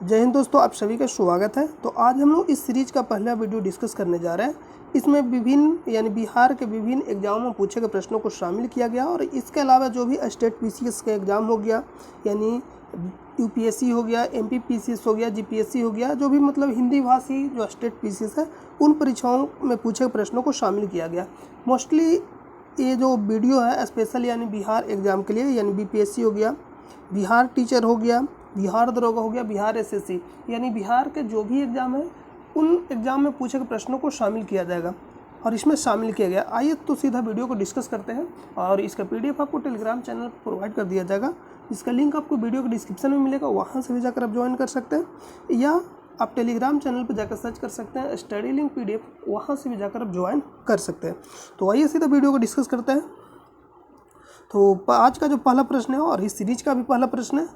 जय हिंद दोस्तों, आप सभी का स्वागत है। तो आज हम लोग इस सीरीज का पहला वीडियो डिस्कस करने जा रहे हैं। इसमें विभिन्न बिहार के विभिन्न एग्जामों में पूछे गए प्रश्नों को शामिल किया गया और इसके अलावा जो भी स्टेट पीसीएस का एग्ज़ाम हो गया, यानी यूपीएससी हो गया, एमपी पीसीएस हो गया, जीपीएससी हो गया, जो भी हिंदी भाषी जो स्टेट पीसीएस है उन परीक्षाओं में पूछे गए प्रश्नों को शामिल किया गया। मोस्टली ये जो वीडियो है स्पेशल बिहार एग्ज़ाम के लिए, यानी बीपीएससी हो गया, बिहार टीचर हो गया, बिहार दरोगा हो गया, बिहार एसएससी, यानी बिहार के जो भी एग्ज़ाम है उन एग्ज़ाम में पूछे गए प्रश्नों को शामिल किया जाएगा और इसमें शामिल किया गया। आइए तो सीधा वीडियो को डिस्कस करते हैं और इसका पीडीएफ आपको टेलीग्राम चैनल पर प्रोवाइड कर दिया जाएगा। इसका लिंक आपको वीडियो के डिस्क्रिप्शन में मिलेगा, वहाँ से भी जाकर आप ज्वाइन कर सकते हैं या आप टेलीग्राम चैनल पर जाकर सर्च कर सकते हैं स्टडी लिंक पीडीएफ, वहाँ से भी जाकर आप ज्वाइन कर सकते हैं। तो आइए सीधा वीडियो को डिस्कस करते हैं। तो आज का जो पहला प्रश्न है और इस सीरीज का भी पहला प्रश्न है,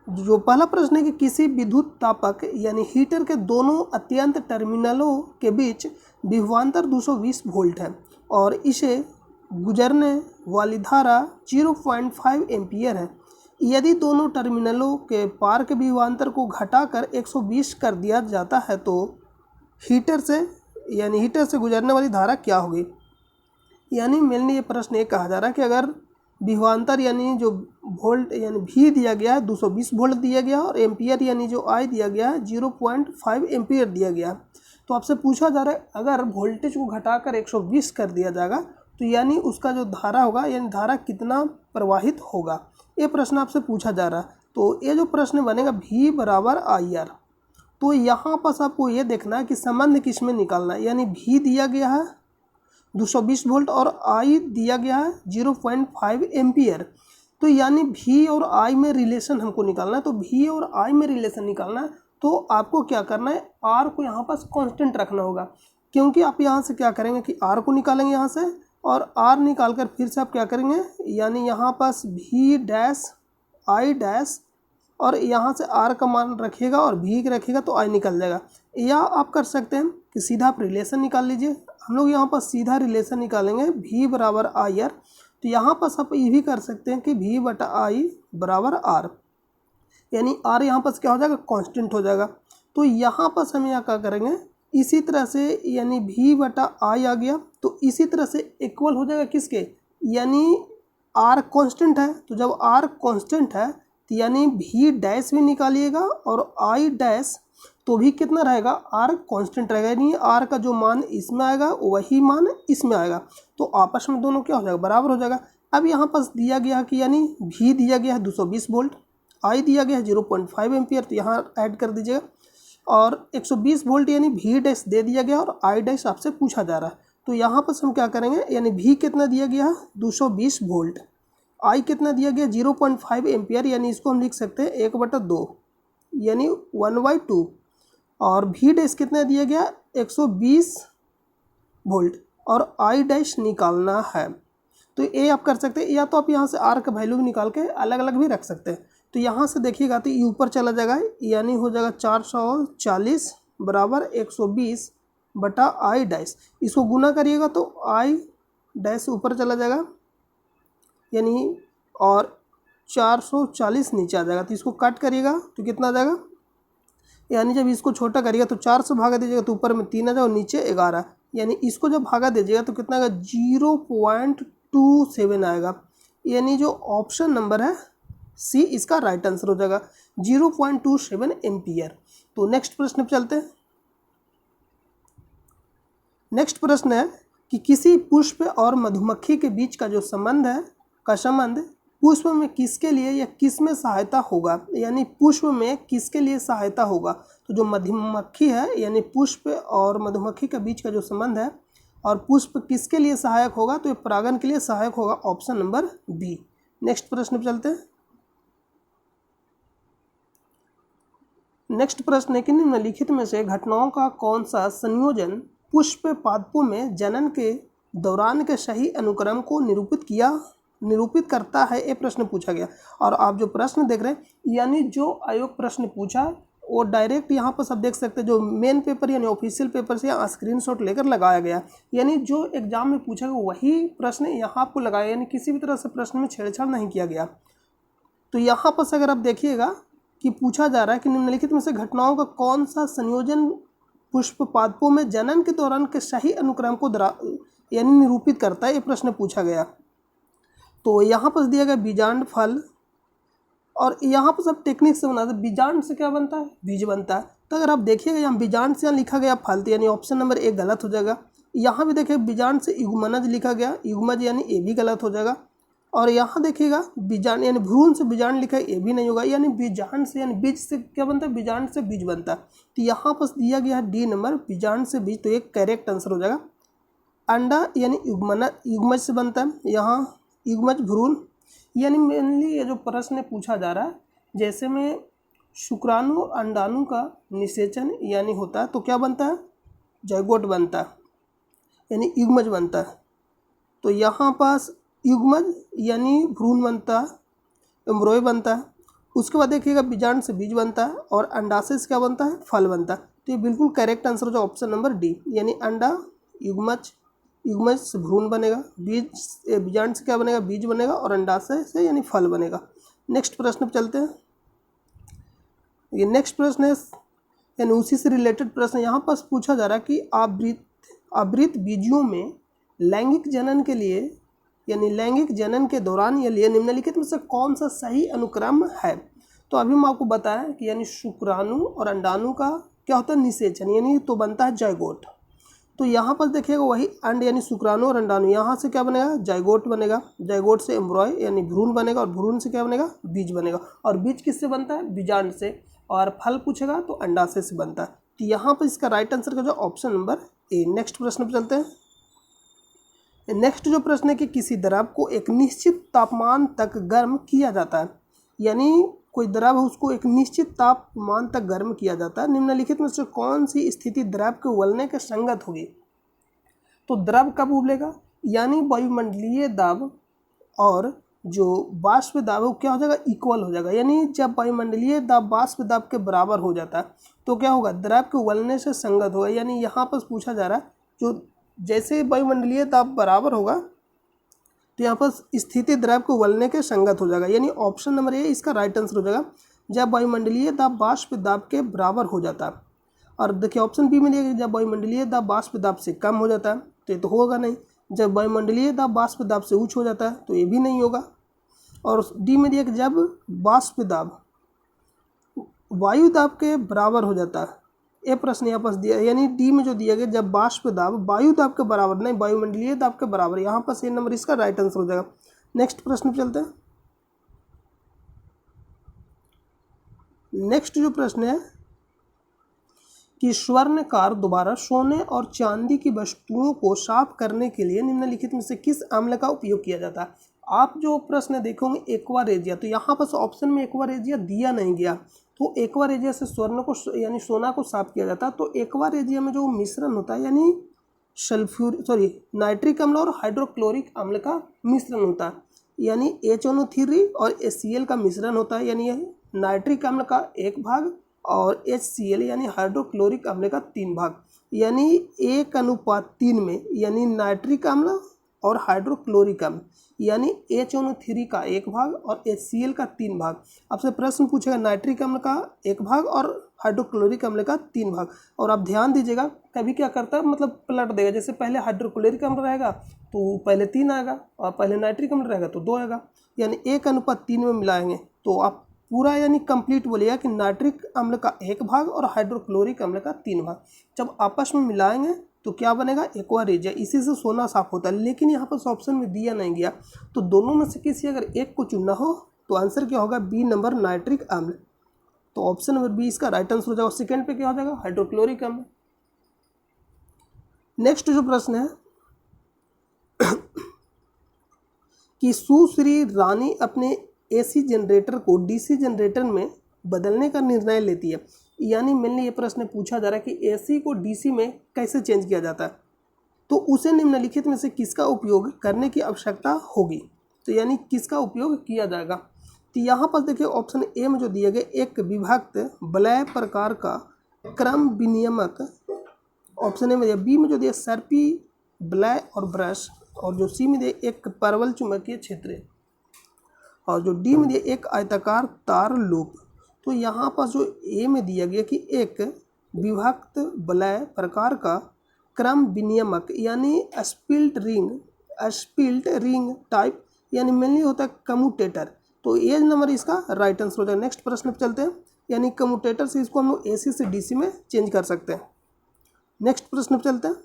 जो पहला प्रश्न है कि किसी विद्युत तापक यानी हीटर के दोनों अत्यंत टर्मिनलों के बीच विभवांतर 220 वोल्ट है और इसे गुजरने वाली धारा 0.5 एम्पीयर है। यदि दोनों टर्मिनलों के पार के विभवांतर को घटाकर 120 कर दिया जाता है तो हीटर से गुजरने वाली धारा क्या होगी। यानी मेनली ये प्रश्न ये कहा जा रहा है कि अगर विभवांतर यानी जो वोल्ट यानी भी दिया गया है 220 वोल्ट दिया गया और एम्पियर यानी जो आई दिया गया है 0.5 एम्पियर दिया गया, तो आपसे पूछा जा रहा है अगर वोल्टेज को घटाकर 120 कर दिया जाएगा तो यानी उसका जो धारा होगा यानी धारा कितना प्रवाहित होगा, ये प्रश्न आपसे पूछा जा रहा है। तो ये जो प्रश्न बनेगा V बराबर IR, तो यहाँ पर आपको ये देखना है कि संबंध किस में निकालना है। यानी V दिया गया है 220 वोल्ट और I दिया गया है 0.5 एम्पियर, तो यानी V और I में रिलेशन हमको निकालना है। तो V और I में रिलेशन निकालना है तो आपको क्या करना है, R को यहाँ पास कांस्टेंट रखना होगा, क्योंकि आप यहाँ से क्या करेंगे कि R को निकालेंगे यहाँ से और R निकाल कर फिर से आप क्या करेंगे, यानी यहाँ पास V डैश I डैश और यहाँ से R का मान रखिएगा और V रखिएगा तो I निकल जाएगा। या आप कर सकते हैं कि सीधा आप रिलेशन निकाल लीजिए। हम लोग यहाँ पर सीधा रिलेशन निकालेंगे V बराबर IR, तो यहाँ पर आप ये भी कर सकते हैं कि V बटा I बराबर R, यानी R यहाँ पर क्या हो जाएगा, कांस्टेंट हो जाएगा। तो यहाँ पर हम यहाँ क्या करेंगे, इसी तरह से यानी V बटा I आ गया तो इसी तरह से इक्वल हो जाएगा किसके, यानी R कांस्टेंट है, तो जब R कांस्टेंट है तो यानी V डैश भी निकालिएगा और I डैश तो भी कितना रहेगा, R कांस्टेंट रहेगा, यानी R का जो मान इसमें आएगा वही मान इसमें आएगा, तो आपस में दोनों क्या हो जाएगा, बराबर हो जाएगा। अब यहाँ पास दिया गया कि यानी V दिया गया है 220 वोल्ट, I दिया गया है 0.5 एम्पियर, तो यहाँ ऐड कर दीजिएगा और 120 वोल्ट यानी V डैश दे दिया गया और I डैश आपसे पूछा जा रहा है। तो यहाँ पर हम क्या करेंगे, यानी V कितना दिया गया है 220 वोल्ट, I कितना दिया गया 0.5 एम्पियर, यानी इसको हम लिख सकते हैं 1/2 यानी 1/2 और V डैश कितना दिया गया 120 वोल्ट और I डैश निकालना है। तो ये आप कर सकते हैं, या तो आप यहाँ से R का वैल्यू भी निकाल के अलग अलग भी रख सकते हैं। तो यहाँ से देखिएगा तो ये ऊपर चला जाएगा, यानी हो जाएगा 440 बराबर 120 बटा I डैश, इसको गुना करिएगा तो I डैश ऊपर चला जाएगा यानी और 440 नीचे आ जाएगा। तो इसको कट करिएगा तो कितना आ जाएगा, यानी जब इसको छोटा करिएगा तो 4 से भागा दीजिएगा तो ऊपर में 3 आ जाएगा और नीचे 11, यानी इसको जब भागा दीजिएगा तो कितना आएगा 0.27 आएगा, यानी जो ऑप्शन नंबर है सी इसका राइट आंसर हो जाएगा 0.27 एम्पियर। तो नेक्स्ट प्रश्न पे चलते हैं। नेक्स्ट प्रश्न है कि किसी पुष्प और मधुमक्खी के बीच का जो संबंध है पुष्प में किसके लिए या किस में सहायता होगा, यानी पुष्प में किसके लिए सहायता होगा। तो जो मधुमक्खी है यानी पुष्प और मधुमक्खी के बीच का जो संबंध है और पुष्प किसके लिए सहायक होगा, तो ये परागण के लिए सहायक होगा, ऑप्शन नंबर बी। नेक्स्ट प्रश्न पे चलते हैं। नेक्स्ट प्रश्न है कि निम्नलिखित में से घटनाओं का कौन सा संयोजन पुष्प पादपों में जनन के दौरान के सही अनुक्रम को निरूपित करता है, ये प्रश्न पूछा गया। और आप जो प्रश्न देख रहे हैं यानी जो आयोग प्रश्न पूछा वो डायरेक्ट यहाँ पर सब देख सकते हैं, जो मेन पेपर यानी ऑफिशियल पेपर से यहाँ स्क्रीनशॉट लेकर लगाया गया, यानी जो एग्जाम में पूछा गया वही प्रश्न यहाँ आपको लगाया, यानी किसी भी तरह से प्रश्न में छेड़छाड़ नहीं किया गया। तो यहाँ पर अगर आप देखिएगा कि पूछा जा रहा है कि निम्नलिखित में से घटनाओं का कौन सा संयोजन पुष्प पादपों में जनन के दौरान के सही अनुक्रम को यानी निरूपित करता है, ये प्रश्न पूछा गया। तो यहाँ पर दिया गया बीजांड फल, और यहाँ पर सब टेक्निक से बना था। बीजांड से क्या बनता है? बीज बनता है। तो अगर आप देखिएगा यहाँ बीजांड से यहाँ लिखा गया फल, तो यानी ऑप्शन नंबर 1 गलत हो जाएगा। यहाँ भी देखिए बीजांड से युग्मनज लिखा गया, युग्मज यानी ए भी गलत हो जाएगा। और यहाँ देखिएगा बीजांड यानी भ्रूण से बीजांड लिखा है, ये भी नहीं होगा। यानी बीजांड से यानी बीज से क्या बनता है? बीजांड से बीज बनता है। तो यहाँ पर दिया गया है डी नंबर, बीजांड से बीज, तो एक करेक्ट आंसर हो जाएगा। अंडा यानी युग्मज से बनता है, यहाँ युग्मज भ्रूण। यानी मेनली ये जो प्रश्न पूछा जा रहा है, जैसे में शुक्राणु अंडाणु का निषेचन यानी होता है, तो क्या बनता है? जाइगोट बनता है, यानी युग्मज बनता है। तो यहाँ पास युग्मज यानी भ्रूण बनता है, एम्ब्रॉय बनता है। उसके बाद देखिएगा बीजांड से बीज बनता है, और अंडाशय से क्या बनता है? फल बनता है। तो ये बिल्कुल करेक्ट आंसर हो जाए ऑप्शन नंबर डी, यानी अंडा युग्मज, युग्मज से भ्रूण बनेगा, बीजांड से क्या बनेगा? बीज बनेगा, और अंडाशय से यानी फल बनेगा। नेक्स्ट प्रश्न पर चलते हैं। ये नेक्स्ट प्रश्न है यानी उसी से रिलेटेड प्रश्न। यहाँ पर पूछा जा रहा है कि आवृत बीजियों में लैंगिक जनन के लिए यानी लैंगिक जनन के दौरान या लिए निम्नलिखित में से कौन सा सही अनुक्रम है? तो अभी मैं आपको बताया कि यानी शुक्राणु और अंडाणु का क्या होता है? निषेचन, यानी तो बनता है जाइगोट। तो यहाँ पर देखिएगा वही अंड यानी शुक्राणु और अंडाणु, यहाँ से क्या बनेगा? जाइगोट बनेगा, जाइगोट से एम्ब्रॉय यानी भ्रूण बनेगा, और भ्रूण से क्या बनेगा? बीज बनेगा। और बीज किससे बनता है? बीजांड से। और फल पूछेगा तो अंडाशय से बनता है। तो यहाँ पर इसका राइट आंसर का जो ऑप्शन नंबर ए। नेक्स्ट प्रश्न पर चलते हैं। नेक्स्ट जो प्रश्न है कि किसी द्रव को एक निश्चित तापमान तक गर्म किया जाता है, यानी कोई द्रव है उसको एक निश्चित तापमान तक गर्म किया जाता है, निम्नलिखित में से कौन सी स्थिति द्रव के उबलने के संगत होगी? तो द्रव कब उबलेगा? यानी वायुमंडलीय दाब और जो वाष्प दाब है वो क्या हो जाएगा? इक्वल हो जाएगा। यानी जब वायुमंडलीय दाब वाष्प दाब के बराबर हो जाता है तो क्या होगा? द्रव के उबलने से संगत होगा। यानी यहाँ पर पूछा जा रहा है जो जैसे वायुमंडलीय दाब बराबर होगा तो यहाँ पर स्थिति द्रव को उबलने के संगत हो जाएगा। यानी ऑप्शन नंबर ए इसका राइट आंसर हो जाएगा, जब वायुमंडलीय दाब वाष्प दाब के बराबर हो जाता है। और देखिए ऑप्शन बी में दिया गया जब वायुमंडलीय दाब वाष्प दाब से कम हो जाता है, तो ये तो होगा नहीं। जब वायुमंडलीय दाब वाष्प दाब से उच्च हो जाता है तो ये भी नहीं होगा। और डी में दिया कि जब वाष्प दाब वायु दाब के बराबर हो जाता है, ये प्रश्न यहाँ पास दिया। यानी डी में जो दिया गया जब वाष्प दाब वायु दाब के बराबर, नहीं वायुमंडलीय दाब के बराबर, यहाँ पर ए नंबर इसका राइट आंसर हो जाएगा। नेक्स्ट प्रश्न पे चलते हैं। नेक्स्ट जो प्रश्न है कि स्वर्णकार दोबारा सोने और चांदी की वस्तुओं को साफ करने के लिए निम्नलिखित में से किस अम्ल का उपयोग किया जाता है? आप जो प्रश्न देखोगे एक्वा रेजिया, तो यहाँ पर ऑप्शन में एक्वा रेजिया दिया नहीं गया। तो एक्वा रेजिया से स्वर्ण को यानी सोना को साफ किया जाता है। तो एक्वा रेजिया में जो मिश्रण होता है यानी नाइट्रिक अम्ल और हाइड्रोक्लोरिक अम्ल का मिश्रण होता है, यानी HNO3 और HCl का मिश्रण होता है। यानी नाइट्रिक अम्ल का 1 भाग और HCl यानी हाइड्रोक्लोरिक अम्ल का 3 भाग, यानी 1:3 में, यानी नाइट्रिक अम्ल और हाइड्रोक्लोरिक अम्ल यानी HNO3 का 1 भाग और HCl का 3 भाग। आपसे प्रश्न पूछेगा नाइट्रिक अम्ल का 1 भाग और हाइड्रोक्लोरिक अम्ल का 3 भाग। और आप ध्यान दीजिएगा कभी क्या करता है मतलब पलट देगा, जैसे पहले हाइड्रोक्लोरिक अम्ल रहेगा तो पहले 3 आएगा और पहले नाइट्रिक अम्ल रहेगा तो 2 आएगा, यानी 1:3 में मिलाएंगे। तो आप पूरा यानी कंप्लीट बोलिएगा कि नाइट्रिक अम्ल का 1 भाग और हाइड्रोक्लोरिक अम्ल का 3 भाग जब आपस में मिलाएंगे तो क्या बनेगा? Aqua regia. इसी से सोना साफ होता है। लेकिन यहाँ पर ऑप्शन में दिया नहीं गया, तो दोनों में से किसी अगर एक को चुनना हो तो आंसर क्या होगा? बी नंबर नाइट्रिक अम्ल। तो ऑप्शन नंबर बी इसका राइट आंसर हो जाएगा। सेकंड पे क्या हो जाएगा? हाइड्रोक्लोरिक अम्ल। नेक्स्ट जो प्रश्न है कि सुश्री रानी अपने AC जनरेटर को DC जनरेटर में बदलने का निर्णय लेती है, यानी मेनली ये प्रश्न पूछा जा रहा है कि AC को DC में कैसे चेंज किया जाता है, तो उसे निम्नलिखित में से किसका उपयोग करने की आवश्यकता होगी? तो यानी किसका उपयोग किया जाएगा? तो यहाँ पर देखिए ऑप्शन ए में जो दिया गया एक विभक्त वलय प्रकार का क्रम विनियमक, ऑप्शन ए में दिया। बी में जो दिया सर्पी वलय और ब्रश, और जो सी में दिया एक परवल चुंबकीय क्षेत्र, और जो डी में दिया एक आयताकार तार लूप। तो यहाँ पर जो ए में दिया गया कि एक विभक्त वलय प्रकार का क्रम विनियमक यानी स्पिल्ट रिंग टाइप यानी मेनली होता है कम्यूटेटर। तो ए नंबर इसका राइट आंसर हो जाएगा। नेक्स्ट प्रश्न पे चलते हैं, यानी कम्यूटेटर से इसको हम लोग AC से DC में चेंज कर सकते हैं। नेक्स्ट प्रश्न पे चलते हैं।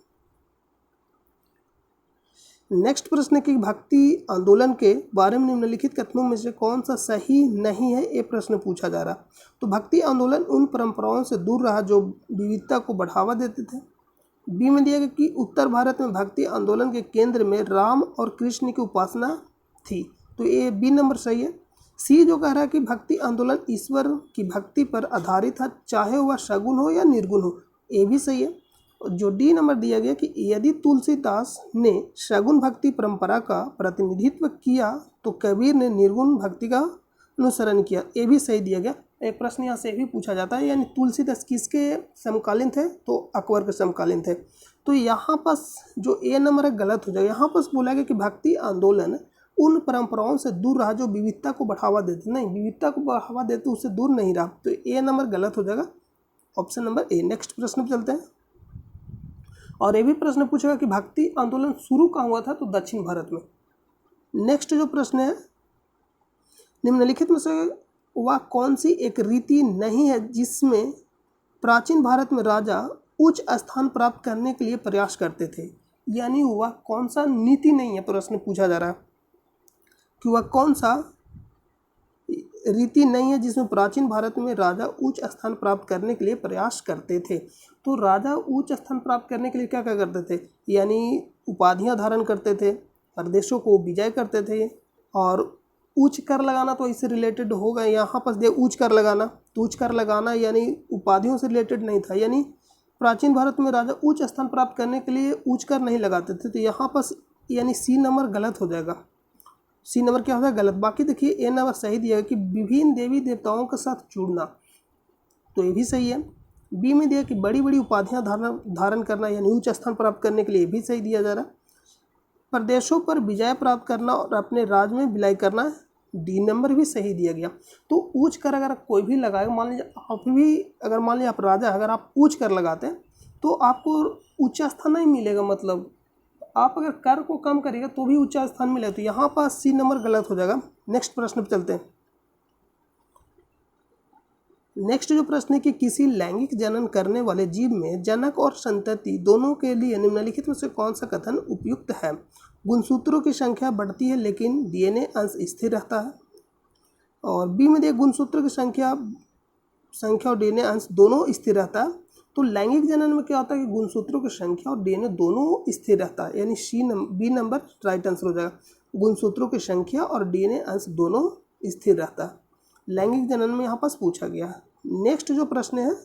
नेक्स्ट प्रश्न की भक्ति आंदोलन के बारे में निम्नलिखित कथनों में से कौन सा सही नहीं है, ये प्रश्न पूछा जा रहा। तो भक्ति आंदोलन उन परंपराओं से दूर रहा जो विविधता को बढ़ावा देते थे। बी में दिया गया कि उत्तर भारत में भक्ति आंदोलन के केंद्र में राम और कृष्ण की उपासना थी। तो ये बी नंबर सही है। सी जो कह रहा है कि भक्ति आंदोलन ईश्वर की भक्ति पर आधारित था, चाहे वह सगुण हो या निर्गुण हो, ये भी सही है। जो डी नंबर दिया गया कि यदि तुलसीदास ने सगुण भक्ति परंपरा का प्रतिनिधित्व किया तो कबीर ने निर्गुण भक्ति का अनुसरण किया, ये भी सही दिया गया। एक प्रश्न यहाँ से भी पूछा जाता है, यानी तुलसीदास किसके समकालीन थे, तो अकबर के समकालीन थे। तो यहाँ पास जो ए नंबर है गलत हो जाएगा। यहाँ पास बोला गया कि भक्ति आंदोलन उन परंपराओं से दूर रहा जो विविधता को बढ़ावा देते, नहीं विविधता को बढ़ावा देते उससे दूर नहीं रहा, तो ए नंबर गलत हो जाएगा, ऑप्शन नंबर ए। नेक्स्ट प्रश्न पर चलते हैं, और ये भी प्रश्न पूछेगा कि भक्ति आंदोलन शुरू कहाँ हुआ था, तो दक्षिण भारत में। नेक्स्ट जो प्रश्न है, निम्नलिखित में से वह कौन सी एक रीति नहीं है जिसमें प्राचीन भारत में राजा उच्च स्थान प्राप्त करने के लिए प्रयास करते थे, यानी वह कौन सा नीति नहीं है, प्रश्न पूछा जा रहा है कि वह कौन सा रीति नहीं है जिसमें प्राचीन भारत में राजा उच्च स्थान प्राप्त करने के लिए प्रयास करते थे। तो राजा उच्च स्थान प्राप्त करने के लिए क्या क्या करते थे, यानी उपाधियां धारण करते थे, प्रदेशों को विजय करते थे, और उच्च कर लगाना तो इससे रिलेटेड होगा। यहाँ पर दे उच्च कर लगाना, तो उच्च कर लगाना यानी उपाधियों से रिलेटेड नहीं था, यानी प्राचीन भारत में राजा उच्च स्थान प्राप्त करने के लिए उच्च कर नहीं लगाते थे। तो यहाँ पर यानी सी नंबर गलत हो जाएगा। सी नंबर क्या होता है, गलत। बाकी देखिए ए नंबर सही दिया है कि विभिन्न देवी देवताओं के साथ जुड़ना, तो ये भी सही है। बी में दिया कि बड़ी बड़ी उपाधियां धारण करना यानी उच्च स्थान प्राप्त करने के लिए भी सही दिया जा रहा है। प्रदेशों पर विजय प्राप्त करना और अपने राज्य में विलय करना, डी नंबर भी सही दिया गया। तो उच्च कर अगर कोई भी लगाएगा, मान लीजिए आप भी अगर मान लीजिए आप राजा, अगर आप उच्च कर लगाते हैं तो आपको उच्च स्थान नहीं मिलेगा, मतलब आप अगर कर को कम करिएगा तो भी उच्च स्थान मिलेगा। तो यहाँ पर सी नंबर गलत हो जाएगा। नेक्स्ट प्रश्न पर चलते हैं। नेक्स्ट जो प्रश्न है कि किसी लैंगिक जनन करने वाले जीव में जनक और संतति दोनों के लिए निम्नलिखित में से कौन सा कथन उपयुक्त है। गुणसूत्रों की संख्या बढ़ती है लेकिन DNA अंश स्थिर रहता है। और बी में दिया गुणसूत्रों की संख्या और DNA अंश दोनों स्थिर रहता है। तो लैंगिक जनन में क्या होता है कि गुणसूत्रों की संख्या और DNA दोनों स्थिर रहता है, यानी बी नंबर राइट आंसर हो जाएगा। गुणसूत्रों की संख्या और DNA अंश दोनों स्थिर रहता है, लैंगिक जनन में यहाँ पास पूछा गया है। नेक्स्ट जो प्रश्न है,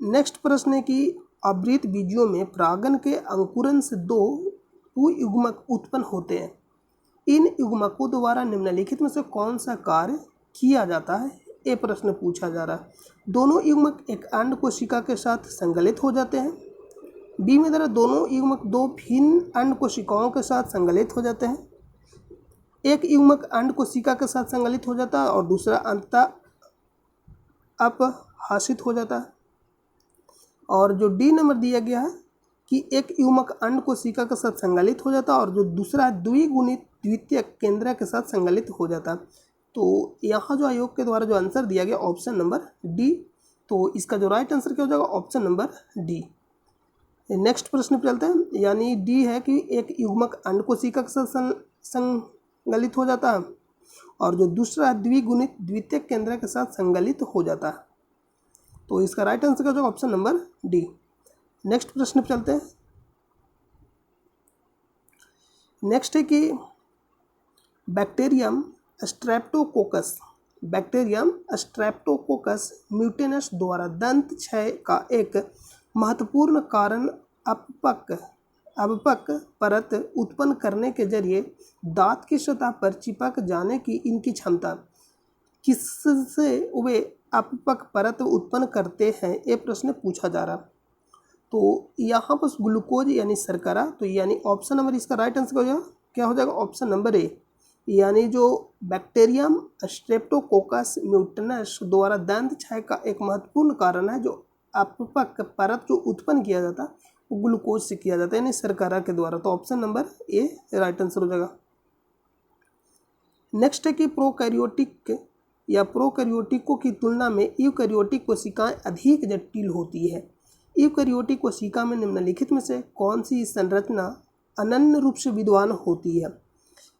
नेक्स्ट प्रश्न है कि आवृत बीजों में परागन के अंकुरन से दो पुयुग्मक उत्पन्न होते हैं। इन युग्मकों द्वारा निम्नलिखित में से कौन सा कार्य किया जाता है, ये प्रश्न पूछा जा रहा है। दोनों युग्मक एक अंड कोशिका के साथ संगलित हो जाते हैं। बी में द्वारा दोनों युग्मक दो भिन्न अंड कोशिकाओं के साथ संगलित हो जाते हैं। एक युग्मक अंड कोशिका के साथ संगलित हो जाता है और दूसरा अंततः अपहासित हो जाता है। और जो डी नंबर दिया गया है कि एक युग्मक अंड कोशिका के साथ संगलित हो जाता है और जो दूसरा द्विगुणित द्वितीयक केंद्रक के साथ संगलित हो जाता है। तो यहाँ जो आयोग के द्वारा जो आंसर दिया गया ऑप्शन नंबर डी, तो इसका जो राइट आंसर क्या हो जाएगा, ऑप्शन नंबर डी। नेक्स्ट प्रश्न पर चलते हैं, यानी डी है कि एक युग्मक अंड कोशिका के साथ संगलित हो जाता है और जो दूसरा द्विगुणित द्वितीयक केंद्रक के साथ संगलित हो जाता है। तो इसका राइट आंसर क्या हो जाएगा, ऑप्शन नंबर डी। नेक्स्ट प्रश्न पर चलते हैं। नेक्स्ट है कि बैक्टीरियम स्ट्रेप्टोकोकस म्यूटेनस द्वारा दंत क्षय का एक महत्वपूर्ण कारण अपपक परत उत्पन्न करने के जरिए दांत की सतह पर चिपक जाने की इनकी क्षमता, किससे वे अपपक परत उत्पन्न करते हैं, ये प्रश्न पूछा जा रहा। तो यहाँ पर ग्लूकोज यानी शर्करा, तो यानी ऑप्शन नंबर इसका राइट आंसर क्या हो जाएगा, ऑप्शन नंबर ए। यानी जो बैक्टीरियम स्ट्रेप्टोकोकस म्यूटेनस द्वारा दंत क्षय का एक महत्वपूर्ण कारण है, जो अपपक परत जो उत्पन्न किया जाता है वो ग्लूकोज से किया जाता है, यानी शर्करा के द्वारा। तो option number A right answer हो जाएगा। नेक्स्ट है कि प्रोकैरियोटिक या प्रोकैरियोटिकों की तुलना में यूकैरियोटिक कोशिकाएं अधिक जटिल होती है। यूकैरियोटिक कोशिका में निम्नलिखित में से कौन सी संरचना अनन्य रूप से विद्वान होती है?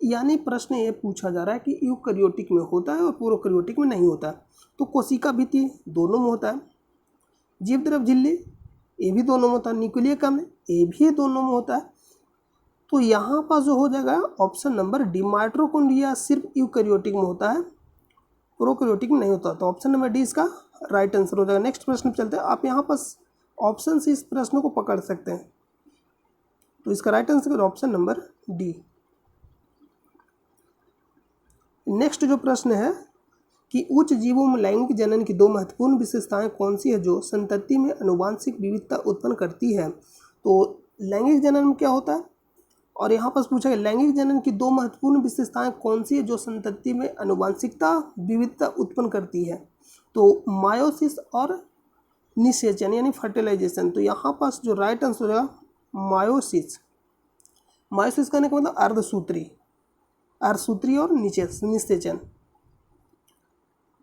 यानी प्रश्न ये पूछा जा रहा है कि यूकैरियोटिक में होता है और प्रोकैरियोटिक में नहीं होता। तो कोशिका भित्ति दोनों में होता है, जीवद्रव झिल्ली ये भी दोनों में होता है, न्यूक्लियर कण ये भी दोनों में होता है। तो यहाँ पर जो हो जाएगा ऑप्शन नंबर डी, माइटोकॉन्ड्रिया सिर्फ यूकैरियोटिक में होता है, प्रोकैरियोटिक में नहीं होता। तो ऑप्शन नंबर डी इसका राइट आंसर हो जाएगा। नेक्स्ट प्रश्न पे चलते हैं। आप यहाँ पर ऑप्शन से इस प्रश्न को पकड़ सकते हैं। तो इसका right answer option number D. Next जो प्रश्न है कि उच्च जीवों में लैंगिक जनन की दो महत्वपूर्ण विशेषताएं कौन सी है जो संतति में आनुवांशिक विविधता उत्पन्न करती है? तो लैंगिक जनन में क्या होता है, और यहाँ पर पूछा गया लैंगिक जनन की दो महत्वपूर्ण विशेषताएं कौन सी है जो संतति में आनुवांशिकता विविधता उत्पन्न करती है? तो मायोसिस और निषेचन यानी फर्टिलाइजेशन। तो यहाँ पास जो राइट आंसर हो जाएगा मायोसिस। मायोसिस कहने का मतलब अर्धसूत्री और निषेचन।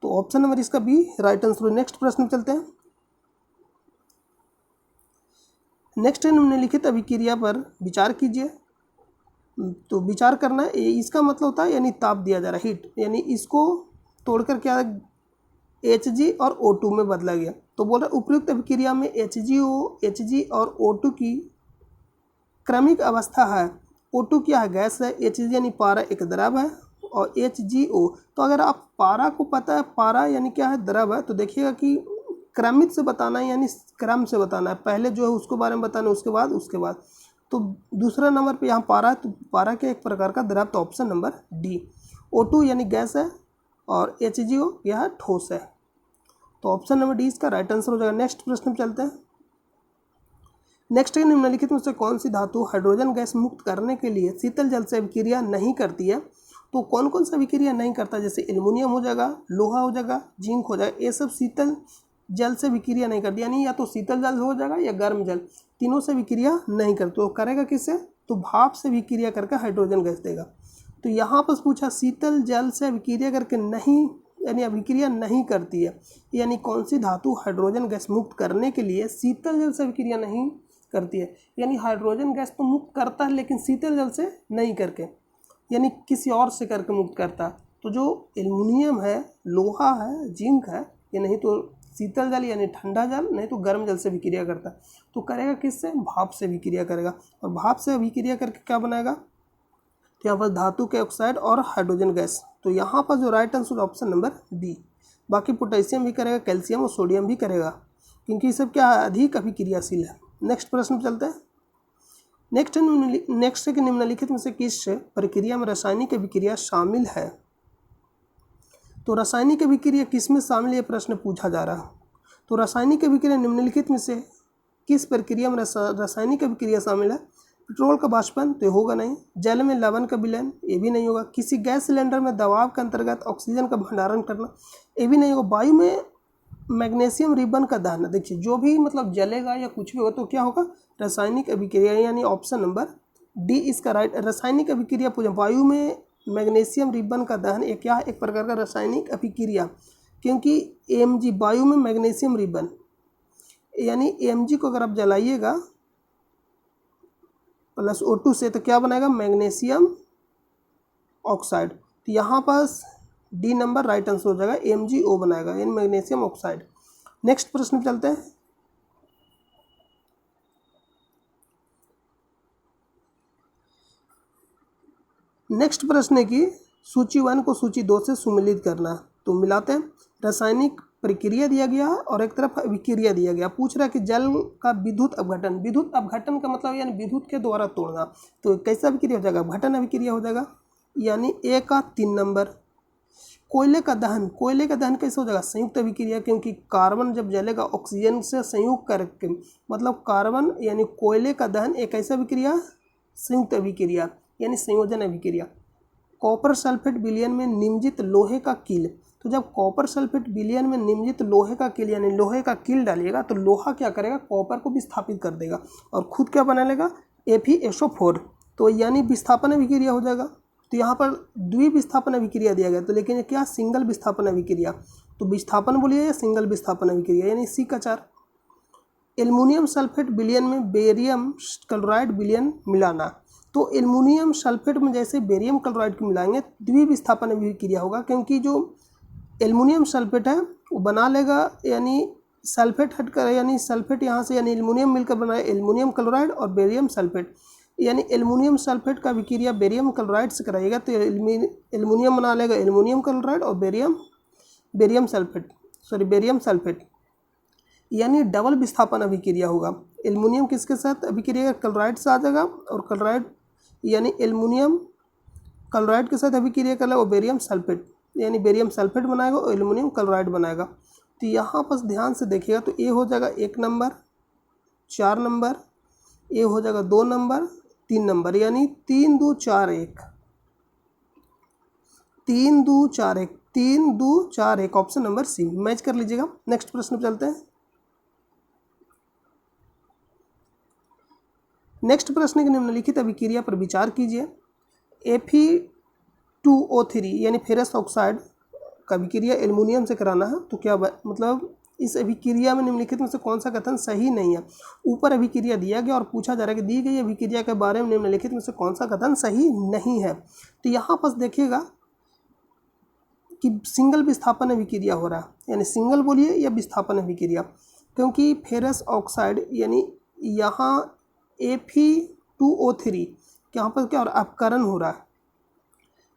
तो ऑप्शन नंबर इसका बी राइट आंसर। नेक्स्ट प्रश्न चलते हैं। नेक्स्ट है निम्नलिखित अभिक्रिया पर विचार कीजिए। तो विचार करना है, इसका मतलब होता है यानी ताप दिया जा रहा है, हीट, यानी इसको तोड़कर क्या Hg और O2 में बदला गया। तो बोल रहा है उपयुक्त अभिक्रिया में Hg और O2 की क्रमिक अवस्था है। O2 क्या है, गैस है, Hg यानी पारा एक द्रव है, और HgO। तो अगर आप पारा को पता है, पारा यानी क्या है, द्रव है, तो देखिएगा कि क्रमित से बताना है यानी क्रम से बताना है, पहले जो है उसके बारे में बताना है, उसके बाद। तो दूसरा नंबर पे यहाँ पारा है, तो पारा के एक प्रकार का द्रव। तो ऑप्शन नंबर डी। O2 यानी गैस है और HgO यह ठोस है। तो ऑप्शन नंबर डी इसका राइट आंसर हो जाएगा। नेक्स्ट प्रश्न में चलते हैं। नेक्स्ट है निम्नलिखित में से कौन सी धातु हाइड्रोजन गैस मुक्त करने के लिए शीतल जल से अभिक्रिया नहीं करती है? तो कौन कौन सा अभिक्रिया नहीं करता, जैसे एल्युमिनियम हो जाएगा, लोहा हो जाएगा, जिंक हो जाएगा, ये सब शीतल जल से विक्रिया नहीं करती, यानी या तो शीतल जल हो जाएगा या गर्म जल, तीनों से विक्रिया नहीं करती। तो करेगा किससे? तो भाप से विक्रिया करके हाइड्रोजन गैस देगा। तो यहाँ पर पूछा शीतल जल से विक्रिया करके नहीं, यानी अभिक्रिया नहीं करती है, यानी कौन सी धातु हाइड्रोजन गैस मुक्त करने के लिए शीतल जल से विक्रिया नहीं करती है? यानी हाइड्रोजन गैस तो मुक्त करता है लेकिन शीतल जल से नहीं करके, यानी किसी और से करके मुक्त करता है। तो जो एल्युमिनियम है, लोहा है, जिंक है, ये नहीं तो शीतल जल यानी ठंडा जल, नहीं तो गर्म जल से विक्रिया करता है। तो करेगा किससे? भाप से विक्रिया करेगा। और भाप से विक्रिया करके क्या बनाएगा? तो यहाँ पर धातु के ऑक्साइड और हाइड्रोजन गैस। तो यहाँ पर जो right answer option number D. बाकी पोटेशियम भी करेगा, कैल्शियम और सोडियम भी करेगा, क्योंकि ये सब क्या है, अधिक अभिक्रियाशील है। नेक्स्ट प्रश्न चलते हैं। नेक्स्ट है कि निम्नलिखित में से किस प्रक्रिया में रासायनिक अभिक्रिया शामिल है? तो रासायनिक अभिक्रिया किस में शामिल है, ये प्रश्न पूछा जा रहा है। तो रासायनिक अभिक्रिया निम्नलिखित में से किस प्रक्रिया में रासायनिक अभिक्रिया शामिल है? पेट्रोल का वाष्पन तो होगा नहीं, जल में लवण का विलयन ये भी नहीं होगा, किसी गैस सिलेंडर में दबाव के अंतर्गत ऑक्सीजन का भंडारण करना ये भी नहीं होगा, वायु में मैग्नीशियम रिबन का दहन। देखिए जो भी मतलब जलेगा या कुछ भी होगा तो क्या होगा? रासायनिक अभिक्रिया, यानी ऑप्शन नंबर डी इसका राइट। रासायनिक अभिक्रिया पूछा, वायु में मैग्नीशियम रिबन का दहन एक क्या है, एक प्रकार का रासायनिक अभिक्रिया, क्योंकि Mg वायु में मैग्नीशियम रिबन, यानी Mg को अगर आप जलाइएगा प्लस O2 से तो क्या बनाएगा? Magnesium oxide. तो यहाँ पास डी नंबर राइट आंसर हो जाएगा, MgO बनाएगा, यानी मैग्नीशियम ऑक्साइड। नेक्स्ट प्रश्न चलते हैं। नेक्स्ट प्रश्न है कि सूची 1 को सूची 2 से सुमेलित करना। तो मिलाते हैं। रासायनिक प्रक्रिया दिया गया और एक तरफ अभिक्रिया दिया गया। पूछ रहा है कि जल का विद्युत अपघटन। विद्युत अपघटन का मतलब यानी विद्युत के द्वारा तोड़ना। तो कैसा अभिक्रिया हो जाएगा? अपघटन अभिक्रिया हो जाएगा, यानी ए का 3 नंबर। कोयले का दहन, कोयले का दहन कैसे हो जाएगा? संयुक्त अभिक्रिया, क्योंकि कार्बन जब जलेगा ऑक्सीजन से संयुक्त करके, मतलब कार्बन यानी कोयले का दहन एक ऐसा अभिक्रिया, संयुक्त अभिक्रिया यानी संयोजन अभिक्रिया। कॉपर सल्फेट विलयन में निमज्जित लोहे का कील। तो जब कॉपर सल्फेट विलयन में निमज्जित लोहे का कील यानी लोहे का कील डालिएगा तो लोहा क्या करेगा, कॉपर को विस्थापित कर देगा और खुद क्या बना लेगा, FeSO4। तो यानी विस्थापन अभिक्रिया हो जाएगा। तो यहाँ पर द्विविस्थापन अभिक्रिया दिया गया, तो लेकिन ये क्या, सिंगल विस्थापन अभिक्रिया। तो विस्थापन बोलिए या सिंगल विस्थापन अभिक्रिया, यानी C का 4। एल्युमिनियम सल्फेट विलयन में बेरियम क्लोराइड विलयन मिलाना। तो एल्युमिनियम सल्फेट में जैसे बेरियम क्लोराइड को मिलाएंगे द्विविस्थापन अभिक्रिया होगा, क्योंकि जो एल्युमिनियम सल्फेट है वो बना लेगा, यानी सल्फेट हटकर, यानी सल्फेट यहाँ से, यानी एल्युमिनियम मिलकर बनाए एल्युमिनियम क्लोराइड और बेरियम सल्फेट, यानी एल्युमिनियम सल्फेट का अभिक्रिया बेरियम क्लोराइड से कराएगा तो एल्युमिनियम बना लेगा एल्युमिनियम क्लोराइड और बेरियम सल्फेट, यानी डबल विस्थापन अभिक्रिया होगा। एल्युमिनियम किसके साथ अभिक्रिया, क्लोराइड से आ जाएगा, और क्लोराइड यानी एल्युमिनियम क्लोराइड के साथ अभिक्रिया कर लेगा और बेरियम सल्फेट, यानी बेरियम सल्फेट बनाएगा और एल्युमिनियम क्लोराइड बनाएगा। तो यहाँ पर ध्यान से देखिएगा तो ए हो जाएगा 1 नंबर, 4 नंबर, ए हो जाएगा 2 नंबर, 3 नंबर, यानी 3 2 4 1, 3 2 4 1, 3 2 4 1, ऑप्शन नंबर सी मैच कर लीजिएगा। नेक्स्ट प्रश्न पर चलते हैं। नेक्स्ट प्रश्न की निम्नलिखित अभिक्रिया पर विचार कीजिए। Fe2O3 यानी फेरस ऑक्साइड का अभिक्रिया एल्युमिनियम से कराना है, तो क्या मतलब इस अभिक्रिया में निम्नलिखित में से कौन सा कथन सही नहीं है। ऊपर अभिक्रिया दिया गया और पूछा जा रहा है कि दी गई अभिक्रिया के बारे में निम्नलिखित में से कौन सा कथन सही नहीं है। तो यहाँ पर देखिएगा कि सिंगल विस्थापन अभिक्रिया हो रहा है, यानी सिंगल बोलिए या विस्थापन अभिक्रिया, क्योंकि फेरस ऑक्साइड यानी यहाँ Fe2O3 यहाँ पर क्या हो रहा है, अपकरण हो रहा है।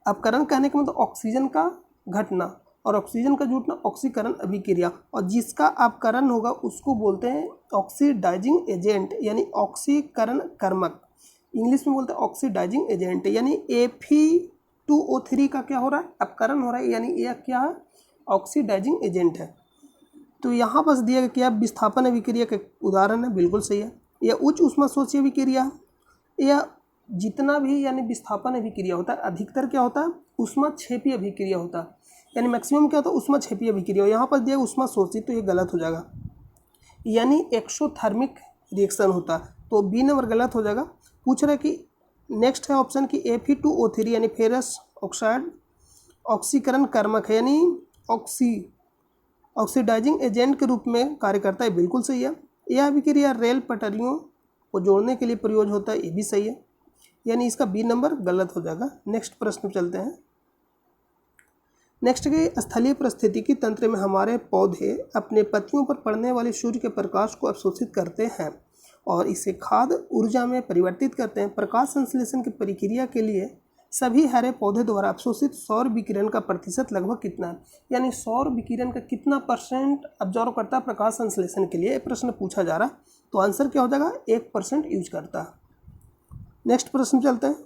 अपकरण कहने का मतलब ऑक्सीजन का घटना, और ऑक्सीजन का जुटना ऑक्सीकरण अभिक्रिया, और जिसका अपकरण होगा उसको बोलते हैं ऑक्सीडाइजिंग एजेंट, यानी ऑक्सीकरण कर्मक, इंग्लिश में बोलते हैं ऑक्सीडाइजिंग एजेंट। यानी Fe2O3 का क्या हो रहा है, अपकरण हो रहा है, यानी यह क्या है, ऑक्सीडाइजिंग एजेंट है। तो यहाँ पर दिया गया क्या, विस्थापन अभिक्रिया का उदाहरण है, बिल्कुल सही है। यह उच्च ऊष्माशोषी अभिक्रिया, यह जितना भी यानी विस्थापन अभिक्रिया होता है अधिकतर क्या होता है, ऊष्माक्षेपी अभिक्रिया होता है, यानी मैक्सिमम क्या होता है, ऊष्माक्षेपी अभिक्रिया। यहाँ पर दिया ऊष्माशोषी, तो ये गलत हो जाएगा, यानी एक्सोथर्मिक रिएक्शन होता है, तो बी नंबर गलत हो जाएगा। पूछ रहा है कि नेक्स्ट है ऑप्शन की Fe2O3 यानी फेरस ऑक्साइड ऑक्सीकरण कर्मक है, यानी ऑक्सीडाइजिंग एजेंट के रूप में कार्य करता है, बिल्कुल सही है। यह अभिक्रिया रेल पटरियों को जोड़ने के लिए प्रयोग होता है, ये भी सही है, यानी इसका बी नंबर गलत हो जाएगा। नेक्स्ट प्रश्न चलते हैं। नेक्स्ट के स्थलीय पारिस्थितिकी तंत्र में हमारे पौधे अपने पत्तियों पर पड़ने वाले सूर्य के प्रकाश को अवशोषित करते हैं और इसे खाद्य ऊर्जा में परिवर्तित करते हैं। प्रकाश संश्लेषण की प्रक्रिया के लिए सभी हरे पौधे द्वारा अवशोषित सौर विकिरण का प्रतिशत लगभग कितना है, यानी सौर विकिरण का कितना % ऑब्जर्व करता है प्रकाश संश्लेषण के लिए, ये प्रश्न पूछा जा रहा है। तो आंसर क्या हो जाएगा, 1% यूज करता है। नेक्स्ट प्रश्न चलते हैं।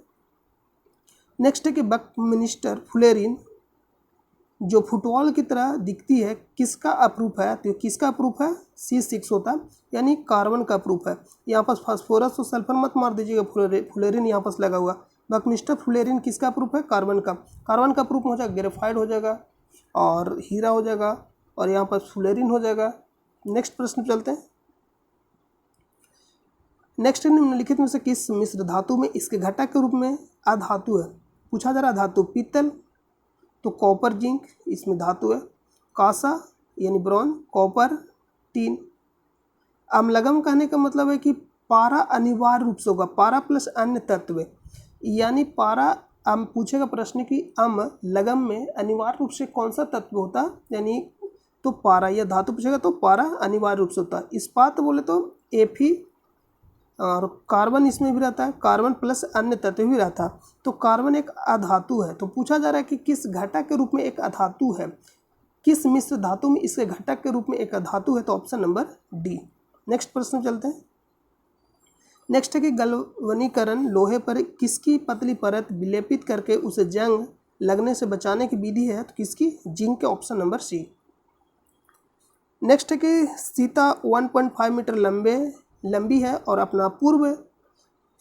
नेक्स्ट है कि बकमिस्टर फ्लोरीन जो फुटबॉल की तरह दिखती है किसका अप्रूफ है, तो किसका अप्रूफ है, C6 होता है, यानी कार्बन का अप्रूफ है। यहाँ पर फास्फोरस और सल्फर मत मार दीजिएगा, फ्लोरीन यहाँ पर लगा हुआ। बकमिस्टर फ्लोरीन किसका अप्रूफ है, कार्बन का। कार्बन का अप्रूफ हो जाएगा ग्रेफाइट हो जाएगा और हीरा हो जाएगा, और यहाँ पर फ्लोरीन हो जाएगा। नेक्स्ट प्रश्न चलते हैं। नेक्स्ट निम्नलिखित में से किस मिश्र धातु में इसके घटक के रूप में अधातु है, पूछा जा रहा है। धातु पीतल, तो कॉपर जिंक इसमें धातु है। कांसा यानी ब्रॉन्ज, कॉपर, टीन। अम्लगम कहने का मतलब है कि पारा अनिवार्य रूप से होगा, पारा प्लस अन्य तत्व, यानी पारा पूछेगा प्रश्न की लगम में अनिवार्य रूप से कौन सा तत्व होता है, यानी तो पारा, या धातु पूछेगा तो पारा अनिवार्य रूप से होता है। इस्पात बोले तो Fe, और कार्बन इसमें भी रहता है, कार्बन प्लस अन्य तत्व भी रहता है। तो कार्बन एक अधातु है। तो पूछा जा रहा है कि किस घटक के रूप में एक अधातु है, किस मिश्र धातु में इसके घटक के रूप में एक अधातु है, तो ऑप्शन नंबर डी। नेक्स्ट प्रश्न चलते हैं। नेक्स्ट है कि गलवनीकरण लोहे पर किसकी पतली परत विलेपित करके उसे जंग लगने से बचाने की विधि है, तो किसकी, जिंक के, ऑप्शन नंबर सी। नेक्स्ट है कि सीता 1.5 मीटर लंबी है और अपना पूर्व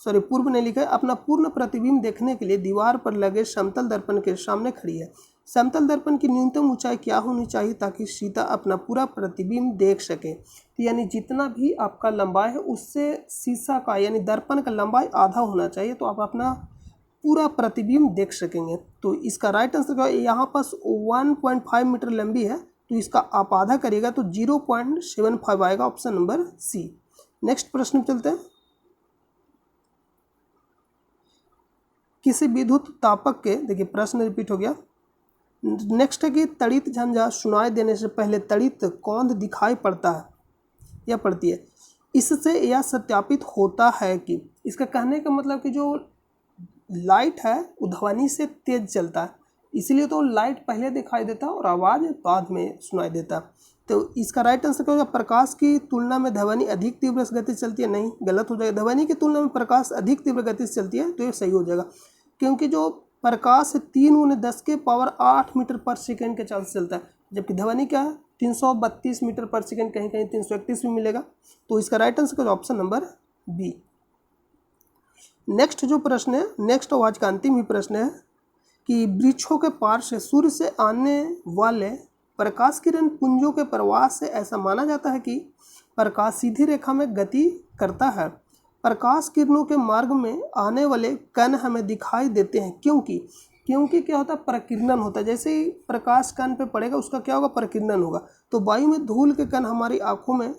पूर्व ने लिखा है, अपना पूर्ण प्रतिबिंब देखने के लिए दीवार पर लगे समतल दर्पण के सामने खड़ी है। समतल दर्पण की न्यूनतम ऊंचाई क्या होनी चाहिए ताकि सीता अपना पूरा प्रतिबिंब देख सके? तो यानी जितना भी आपका लंबाई है उससे शीशा का यानी दर्पण का लंबाई आधा होना चाहिए, तो आप अपना पूरा प्रतिबिंब देख सकेंगे। तो इसका राइट आंसर क्या है? यहाँ पास 1.5 मीटर लंबी है, तो इसका आप आधा करिएगा तो 0.75 आएगा, ऑप्शन नंबर सी। नेक्स्ट प्रश्न चलते हैं। किसी विद्युत तापक के, देखिए प्रश्न रिपीट हो गया। नेक्स्ट है कि तड़ित झंझा सुनाई देने से पहले तड़ित कौंध दिखाई पड़ता है या पड़ती है? इससे यह सत्यापित होता है कि, इसका कहने का मतलब कि जो लाइट है वो ध्वनि से तेज चलता है, इसलिए तो लाइट पहले दिखाई देता है और आवाज़ बाद में सुनाई देता है। तो इसका राइट आंसर क्या होगा? प्रकाश की तुलना में ध्वनि अधिक तीव्र गति से चलती है। नहीं, गलत हो जाएगा। ध्वनि की तुलना में प्रकाश अधिक तीव्र गति से चलती है, तो ये सही हो जाएगा, क्योंकि जो प्रकाश 3×10⁸ मीटर पर सेकेंड के चाल से चलता है, जबकि ध्वनि क्या है 332 मीटर पर सेकेंड, कहीं कहीं 331 भी मिलेगा। तो इसका राइट आंसर क्या, ऑप्शन नंबर बी। नेक्स्ट जो प्रश्न है, नेक्स्ट आज का अंतिम ही प्रश्न है कि वृक्षों के पार से सूर्य से आने वाले प्रकाश किरण पुंजों के प्रवाह से ऐसा माना जाता है कि प्रकाश सीधी रेखा में गति करता है। प्रकाश किरणों के मार्ग में आने वाले कण हमें दिखाई देते हैं, क्योंकि क्या होता है? प्रकीर्णन होता है। जैसे ही प्रकाश कण पे पड़ेगा उसका क्या होगा? प्रकीर्णन होगा। तो वायु में धूल के कण हमारी आंखों में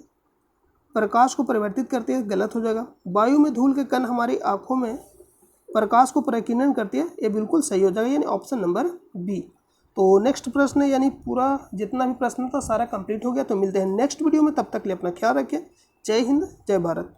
प्रकाश को परिवर्तित करती है, गलत हो जाएगा। वायु में धूल के कण हमारी आंखों में प्रकाश को प्रकीर्णन करती है, ये बिल्कुल सही हो जाएगा, यानी ऑप्शन नंबर बी। तो नेक्स्ट प्रश्न यानी पूरा जितना भी प्रश्न था सारा कंप्लीट हो गया। तो मिलते हैं नेक्स्ट वीडियो में, तब तक के लिए अपना ख्याल रखें। जय हिंद, जय भारत।